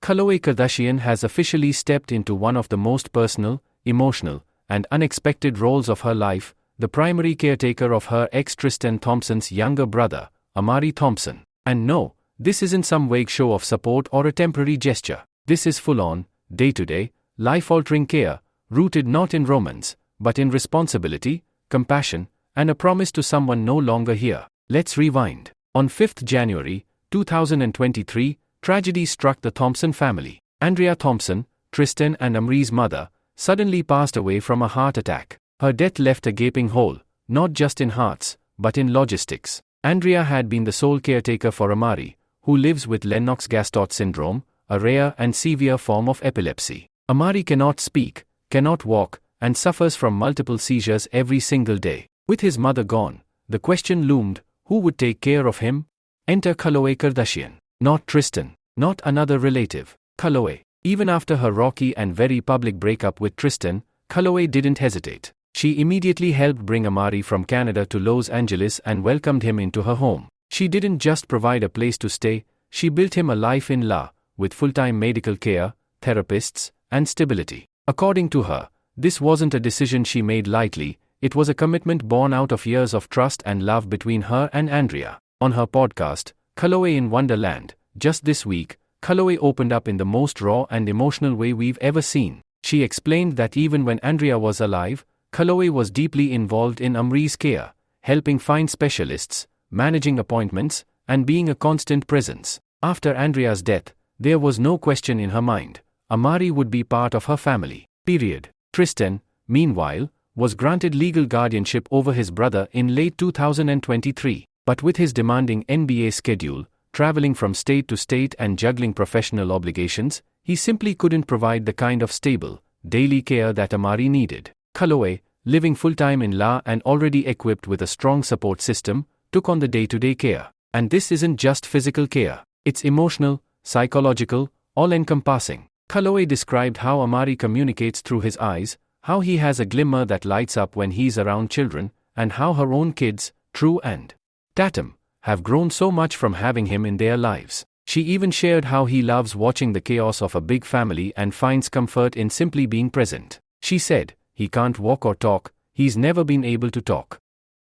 Khloé Kardashian has officially stepped into one of the most personal, emotional, and unexpected roles of her life, the primary caretaker of her ex Tristan Thompson's younger brother, Amari Thompson. And no, this isn't some vague show of support or a temporary gesture. This is full-on, day-to-day, life-altering care, rooted not in romance, but in responsibility, compassion, and a promise to someone no longer here. Let's rewind. On 5th January, 2023, tragedy struck the Thompson family. Andrea Thompson, Tristan and Amari's mother, suddenly passed away from a heart attack. Her death left a gaping hole, not just in hearts, but in logistics. Andrea had been the sole caretaker for Amari, who lives with Lennox-Gastaut syndrome, a rare and severe form of epilepsy. Amari cannot speak, cannot walk, and suffers from multiple seizures every single day. With his mother gone, the question loomed, who would take care of him? Enter Khloé Kardashian. Not Tristan, not another relative. Khloé. Even after her rocky and very public breakup with Tristan, Khloé didn't hesitate. She immediately helped bring Amari from Canada to Los Angeles and welcomed him into her home. She didn't just provide a place to stay, she built him a life in La, with full-time medical care, therapists, and stability. According to her, this wasn't a decision she made lightly, it was a commitment born out of years of trust and love between her and Andrea. On her podcast, Khloé in Wonderland, just this week, Khloé opened up in the most raw and emotional way we've ever seen. She explained that even when Andrea was alive, Khloé was deeply involved in Amari's care, helping find specialists, managing appointments, and being a constant presence. After Andrea's death, there was no question in her mind. Amari would be part of her family. Period. Tristan, meanwhile, was granted legal guardianship over his brother in late 2023. But with his demanding NBA schedule, traveling from state to state and juggling professional obligations, he simply couldn't provide the kind of stable, daily care that Amari needed. Khloé, living full-time in La and already equipped with a strong support system, took on the day-to-day care. And this isn't just physical care. It's emotional, psychological, all-encompassing. Khloé described how Amari communicates through his eyes, how he has a glimmer that lights up when he's around children, and how her own kids, True and Tatum, have grown so much from having him in their lives. She even shared how he loves watching the chaos of a big family and finds comfort in simply being present. She said, he can't walk or talk, he's never been able to talk.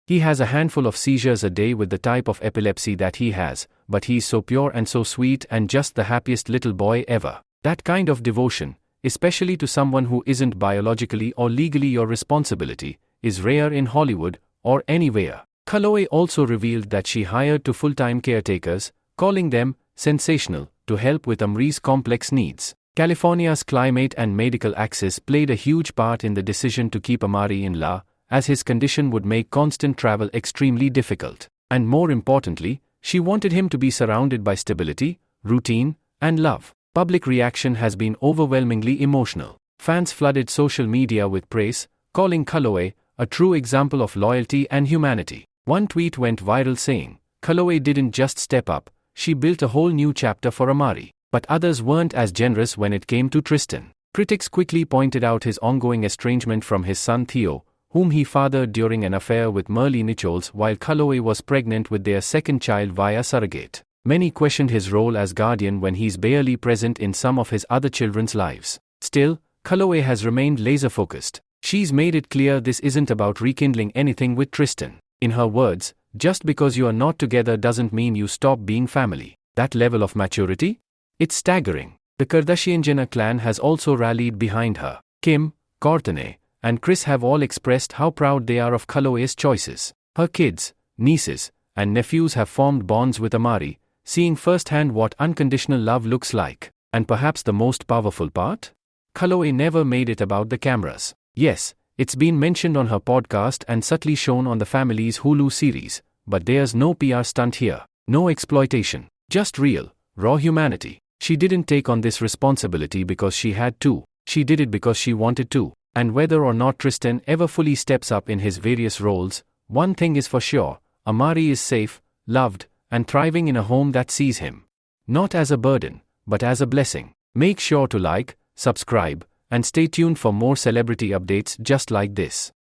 He has a handful of seizures a day with the type of epilepsy that he has, but he's so pure and so sweet and just the happiest little boy ever. That kind of devotion, especially to someone who isn't biologically or legally your responsibility, is rare in Hollywood or anywhere. Khloé also revealed that she hired two full-time caretakers, calling them sensational, to help with Amari's complex needs. California's climate and medical access played a huge part in the decision to keep Amari in La, as his condition would make constant travel extremely difficult. And more importantly, she wanted him to be surrounded by stability, routine, and love. Public reaction has been overwhelmingly emotional. Fans flooded social media with praise, calling Khloé a true example of loyalty and humanity. One tweet went viral saying, Khloé didn't just step up, she built a whole new chapter for Amari. But others weren't as generous when it came to Tristan. Critics quickly pointed out his ongoing estrangement from his son Theo, whom he fathered during an affair with Merle Nichols while Khloé was pregnant with their second child via surrogate. Many questioned his role as guardian when he's barely present in some of his other children's lives. Still, Khloé has remained laser-focused. She's made it clear this isn't about rekindling anything with Tristan. In her words, just because you are not together doesn't mean you stop being family. That level of maturity? It's staggering. The Kardashian-Jenner clan has also rallied behind her. Kim, Kourtney, and Kris have all expressed how proud they are of Khloé's choices. Her kids, nieces, and nephews have formed bonds with Amari, seeing firsthand what unconditional love looks like. And perhaps the most powerful part? Khloé never made it about the cameras. Yes, it's been mentioned on her podcast and subtly shown on the family's Hulu series, but there's no PR stunt here. No exploitation. Just real, raw humanity. She didn't take on this responsibility because she had to. She did it because she wanted to. And whether or not Tristan ever fully steps up in his various roles, one thing is for sure, Amari is safe, loved, and thriving in a home that sees him not as a burden, but as a blessing. Make sure to like, subscribe, and stay tuned for more celebrity updates just like this.